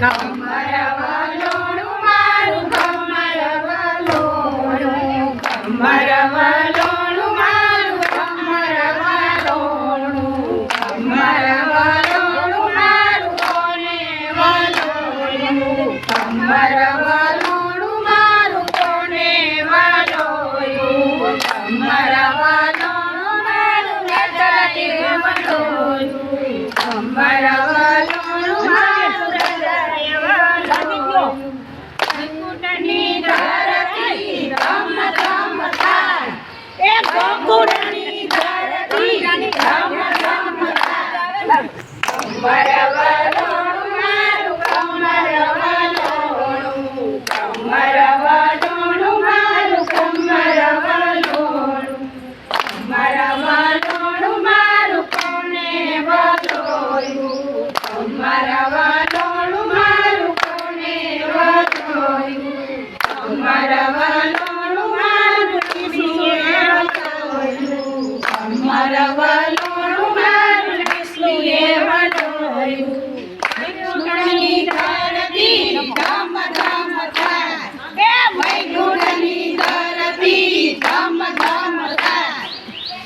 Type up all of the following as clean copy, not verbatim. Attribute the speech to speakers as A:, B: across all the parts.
A: કમર વલોણું મારું કમર વલોણું, કમર વલોણું મારું કમર વલોણું, કમર વલોણું મારું કોને વલોણું, કમર વલોણું મારું કોને વલોણું, કમર વલોણું મારું હૃદય વલોણું, કમર વલોણું મારું હૃદય વલોણું. ગોકુળની ધરતી ધમ ધમ થાય, એ ગોકુળની ધરતી ધમ ધમ થાય. કમર વલોણું મારું કમર વલોણું, કમર વલોણું મારું કમર વલોણું, કમર વલોણું મારું કોને વલોણું, કમર વલોણું મારું કોને વલોણું, કમર વલોણું મારું કૃષ્ણએ વલોણું, કમર વલોણું મારું કૃષ્ણએ વલોણું. વૈકુંઠની ધરતી ધમ ધમ થાય, એ વૈકુંઠની ધરતી ધમ ધમ થાય.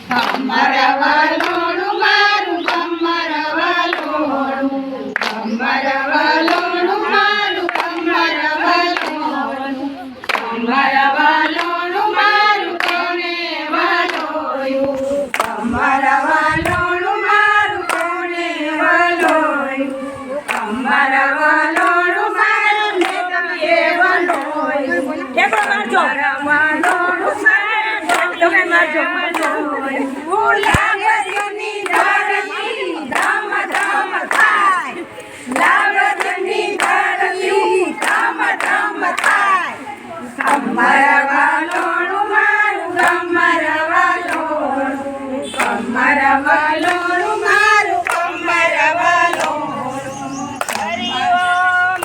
A: કમર વલોણું મારું કમર વલોણું, કમર વલોણું મારું કમર વલોણું, કમર વલોણું મારું કોને વલોણું, કમર વલોણું મારું કોને વલોણું, કમર વલોણું મારું નેત્રીએ વલોણું. કમર વલોણું મારું લાગણીની ધરતી ધમ ધમ થાય, લાગણીની ધરતી ધમ ધમ થાય. કમર વલોણું મારું કમર વલોણું, કમર વલોણું મારું કમર વલોણું. હરિ ઓમ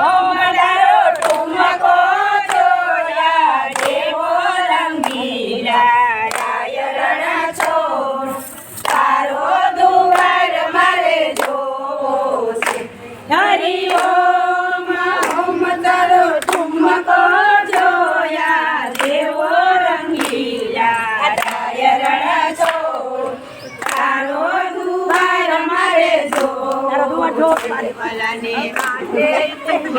A: ઓમ ડાયો ઠુમકો જોયા જેવો રંગીલા ડાયરણ છોડ, તારો દુવાર મારે જોવો છે. હરિ ઓમ ઓમ તારો ઠુમકો જોયા જેવો રંગીલા ડાયરણ છોડ, તારો દુવાર મારે જોવો. વલાને કાંઠે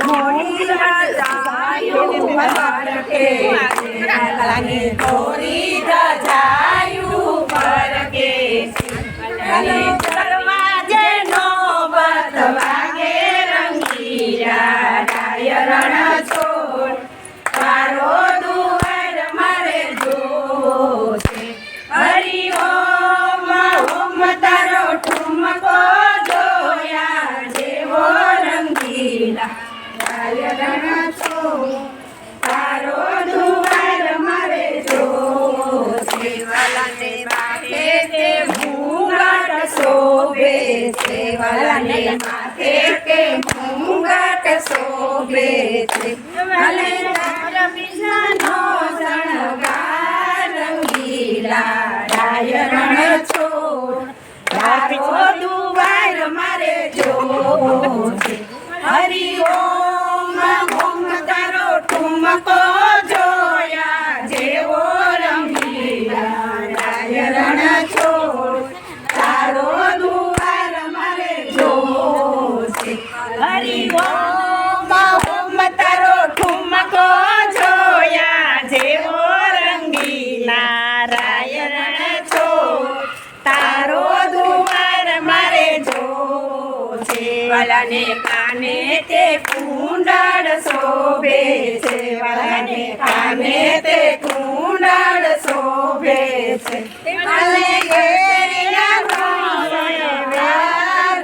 A: મોરી રજાયું પરકે, વલાને મોરી રજાયું પરકે. વલાને દરવાજે નોબત વાગે રંગીલા ડાયરણ છોડ, તારો દુવાર મારે જોવો છે. હરિ ઓમ ઓમ તારો ઠુમકો જોયા જેવો રંગીલા ડાયરણ છોડ, તારો દુવાર મારે જોવો છે. વલાને માથે તે ઘૂંઘટ શોભે છે, વલાને માથે તે ઘૂંઘટ શોભે છે. વલે તારબીજાનો શણગાર રંગીલા ડાયરણ છોડ, તારો દુવાર મારે જોવો છે. હરિ ઓમ ઓમ તારો ઠુમકો જોયા જેવો રંગીલા ડાયરણ છોડ, તારો દુવાર મારે જોવો છે. હરિ ઓમ ઓમ તારો ઠુમકો જોયા જેવો રંગીલા ડાયરણ છોડ, તારો દુવાર મારે જોવો છે. વલાને કાને તે કુંડળ શોભે છે, વલાને કાને તે કુંડળ શોભે છે. વલે ઘેરિયા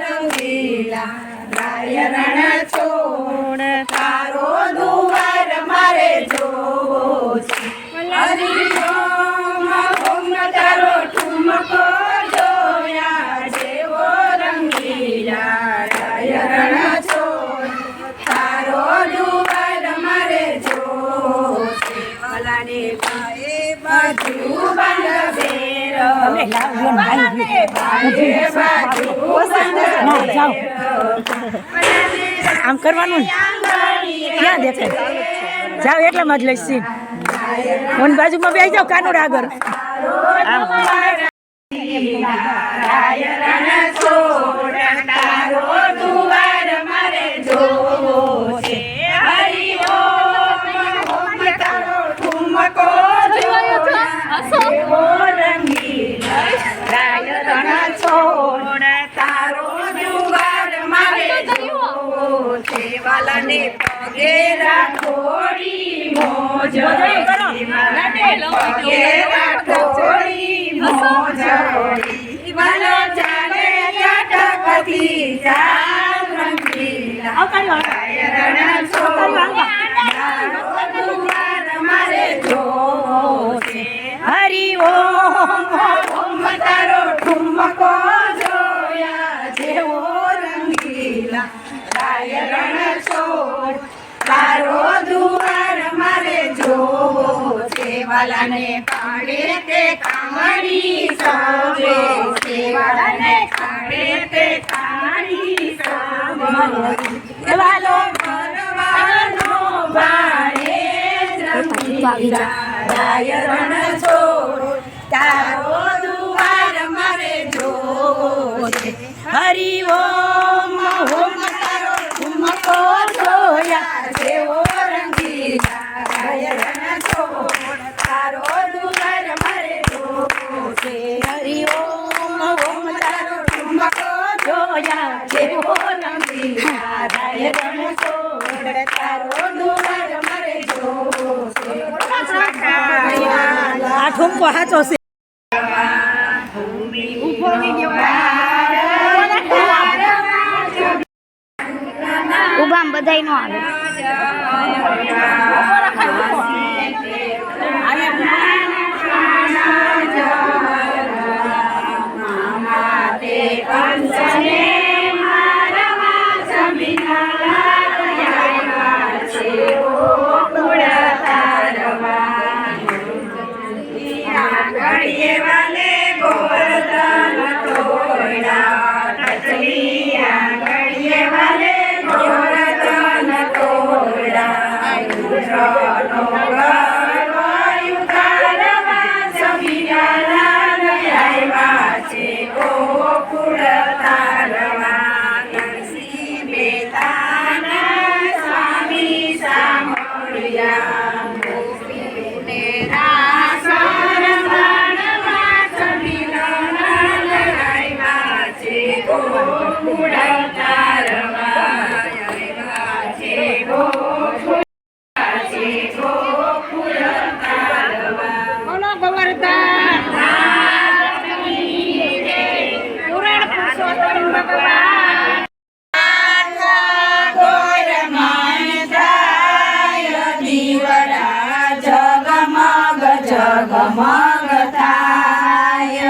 A: રંગીલા ડાયરણ છોડ, તારો દુવાર મારે જોવો છે. હરિ ઓમ ઓમ તારો ઠુમકો જોયા જેવો રંગીલા ડાયરણ છોડ, તારો દુવાર મારે જોવો છે. વલાને ભાઈ બાજુ બાંધવે બાજુ
B: આમ કરવાનું ને ક્યાં દેખાય જાવ એટલામાં જ લઈશ ઓન બાજુમાં બેસી જાવ કાનુડા આગળ
A: વાલાને પગે રાખોડી મોજ પગે રાખોડી મોજ વાલા ચાલે ચટકતી ચાલ રંગીલા રણ છોડ મારે જો
B: હરિ ઓમ
A: તારો ઠુમકો જોયા જેવો રંગીલા રણ છોડ તારો દુવાર મારે જોવો છે વાલાને કાઢે તે કામણી સવે છે વાલાને કાઢે તે કામણી સવે વાલો ભરવાનો બાણે રાય રણ છોડ તારો દુવાર મારે જોવો છે
B: હરિ ઓમ
A: ઠુમકો જોયા જેવો રંગીલા રણ છોડ તારો દુવાર મારે જોવો છે
B: હરિ ઓમ
A: તારો ઠુમકો જોયા જેવો રંગીલા રણ છોડ તારો દુવાર મારે જોવો છે
B: આ ઠુમકો સાચો છે
A: ઉભો
C: ઉભામ બધાય નો આવે
A: જગમગ થાય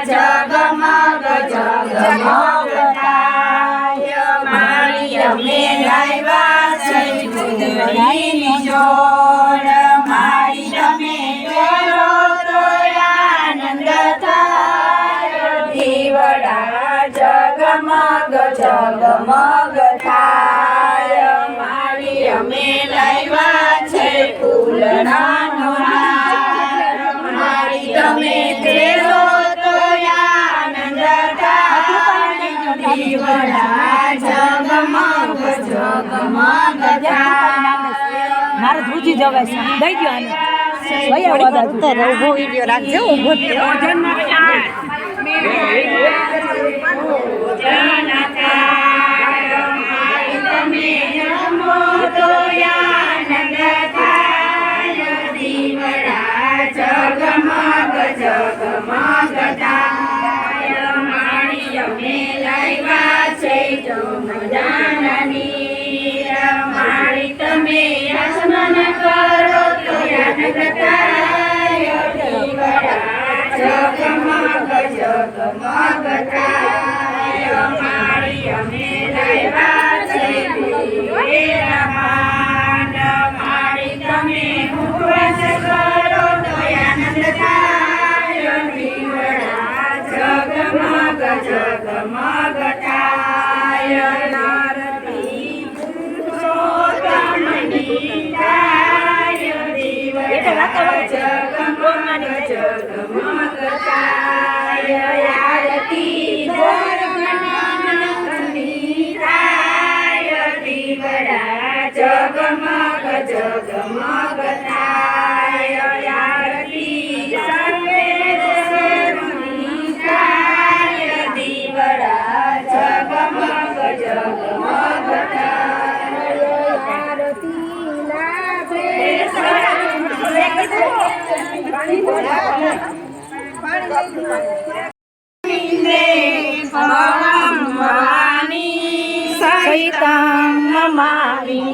A: જગમગ જગમગ થાય મારી અમે લાવ્યા છે ગુદડીની જોડ મારી તમે પહેરો તો આનંદ થાય દીવડા જગમગ જગમગ થાય મારી અમે લાવ્યા છે ફૂલડાનો હાર મારી તમે પહેરો તો આનંદ થાય દીવડા જગમગ જગમગ થાય
B: મારે ધ્રુજી જવાય છે દઈ ગયો આને
C: ઉભો વિડીયો રાખજો ઉભો
A: જગમગ જગમગ થાય મારી અમે લાવ્યા છે જમદાનની મારી તમે આસમાન કરો તો આનંદ થાય દીવડા જગમગ જગમગ થાય ને લાવ્યા છે પીળા પાન મારી તમે ઉપવાસ કરો તો આનંદ થાય દીવડા જગમગ જગમગ થાય નારતી પુરુષોત્તમની થાય દીવડા જગમગ જગમગ થાય આરતી ધર્મની થાય દીવડા જગમગ જગમગ થાય આરતી સર્વે દેવની થાય દીવડા જગમગ જગમગ થાય આરતી લાભે
B: સહિતામ નમામી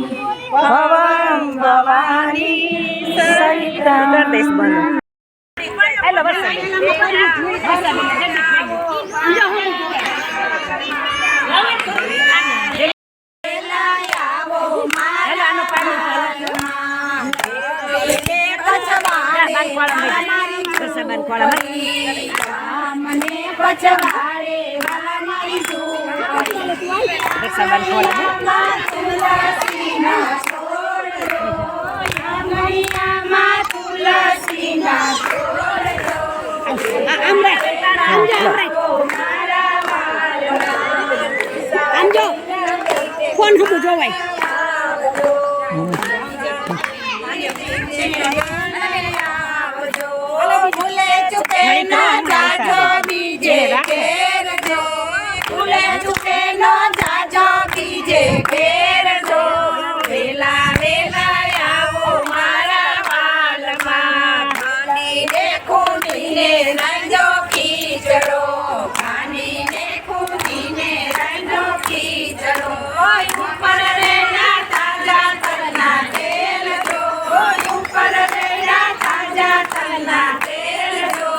B: ભવમ ભવાની સહિતામ હેલો
A: મને પછવાડે વાલા મારી
C: ફોન હમું જોવાય
A: ભૂલે ચૂકે ના જાજો બીજે ઘેર જો ભૂલે ચૂકે નો જાજો બીજે ઘેર જો વેલા વેલા આવો મારા વાલમાં ખાંડીને ખૂંદીને રંજો ખીચડો ખાંડીને ખૂંદીને રંજો ખીચડો ઉપર રેના તાજા તલના તેલ જો ઉપર રેના તાજા તલના તેલ જો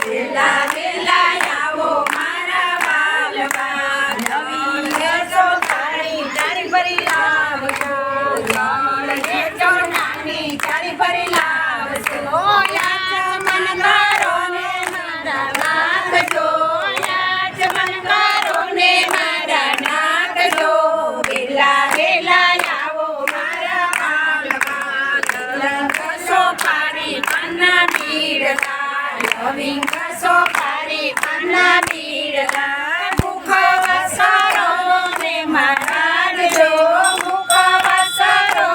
A: વેલા વેલા આવો મારા વાલમાં નવી લેજો થાળી તારી ભરી લાવજો નવી લેજો નાની તારી ભરી લાવજો યાચમનકારો ને મારા નાખજો યાચમનકારો ને મારા નાખજો વેલા વેલા આવો મારા વાલમાં કસો પારી પન્ના બીડતા લવિંગ કસો પારી પન્ના બીડતા મુખ વસારો ને મારાડજો મુખ વસારો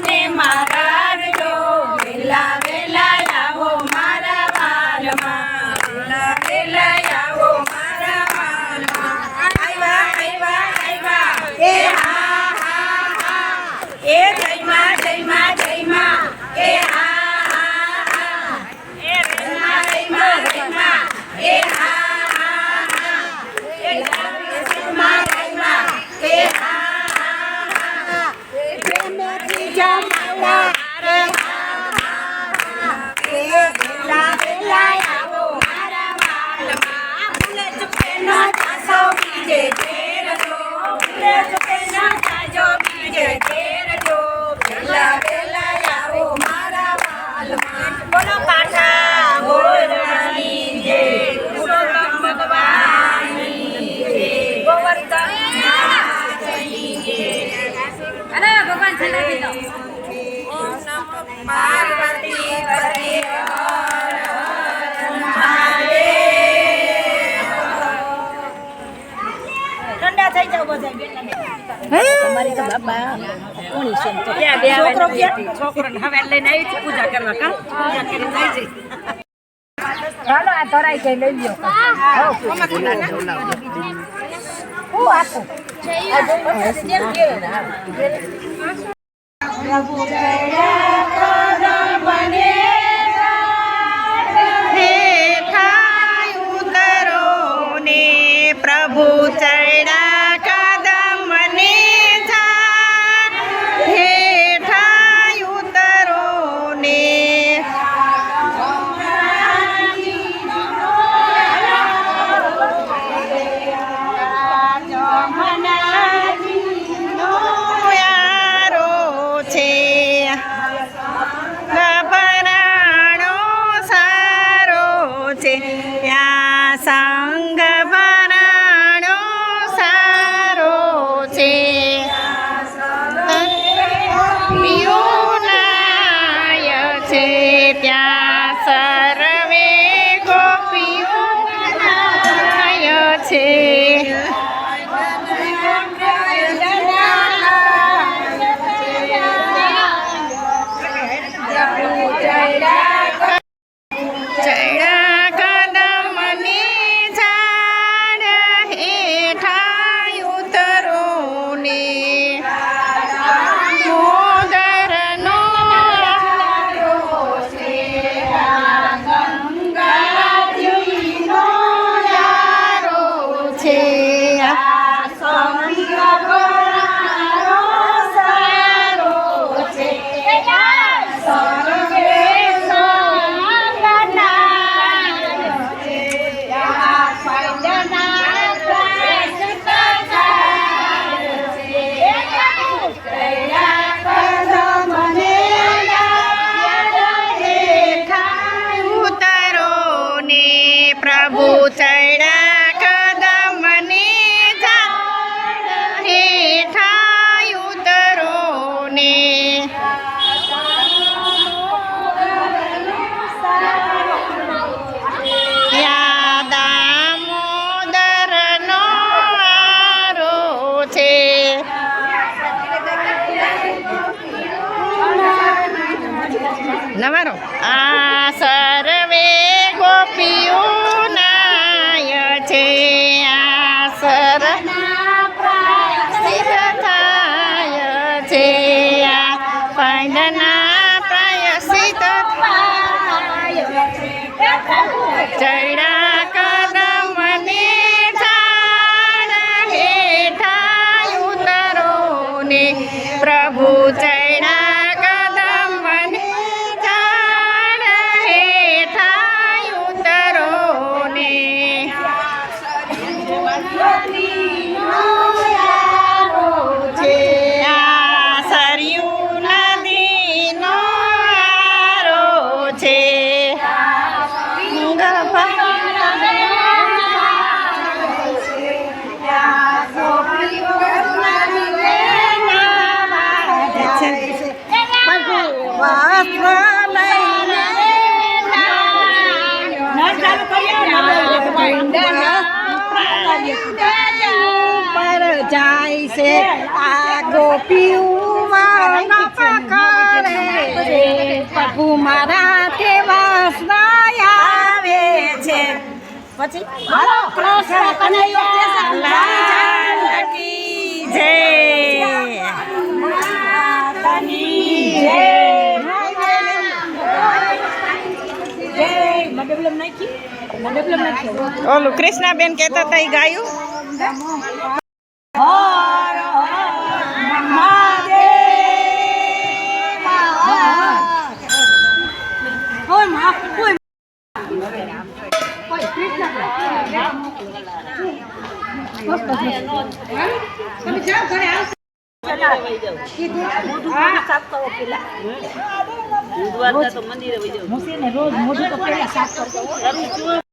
A: ને મારાડજો વેલા વેલા આવો મારા વાલમાં વેલા વેલા આવો મારા વાલમાં આવ્યા આવ્યા આવ્યા એ હા હા હા એ જય માં જય માં જય માં એ હા હા હા એ જય માં જય માં જય માં એ હા હા હા એ જય માં જય માં એ હા હા હા એ પ્રેમથી જમાડા રે હા હા હા એ વેલા વેલા આવો મારા વાલમાં ભૂલે ચૂકે ન જાશો બીજે ઘેર જો ભૂલે ચૂકે ન જાજો બીજે ઘેર જો વેલા વેલા આવો મારા વાલમાં બોલો કાઠા બોલવાની જય પુરુષોત્તમ ભગવાનની જય ગોવર્ધન નાથની જય અરે ભગવાન ચલાવી દો ઓમ નમો પાર્વતી પતે હર હર મહાદેવ
B: ઠંડા થઈ જાવ બધા તમારી તો બાબા કોની છે તો છોકરો છોકરોને હવે લઈને આવી છે પૂજા કરવા કા પૂજા કરી જાય છે ચાલો આ તરાઈ કઈ લઈ લ્યો હું આપું
A: પ્રભુ દયા બને
C: ઉતરો ને પ્રભુ ચડા કદમ ને હેઠા ઉતરો ને
A: જમના
C: છે આ ગોપીયું મારા પકડે છે પ્રભુ મારા તે વાસના આવે છે પછી હાલો કૃષ્ણ કનૈયા લાલ કી જય માતાની જય ઓલું કૃષ્ણાબેન કહેતા હતા એ ગાયું
B: મંદિરે રોજ મોઢું તો પેલા સાફ કરતો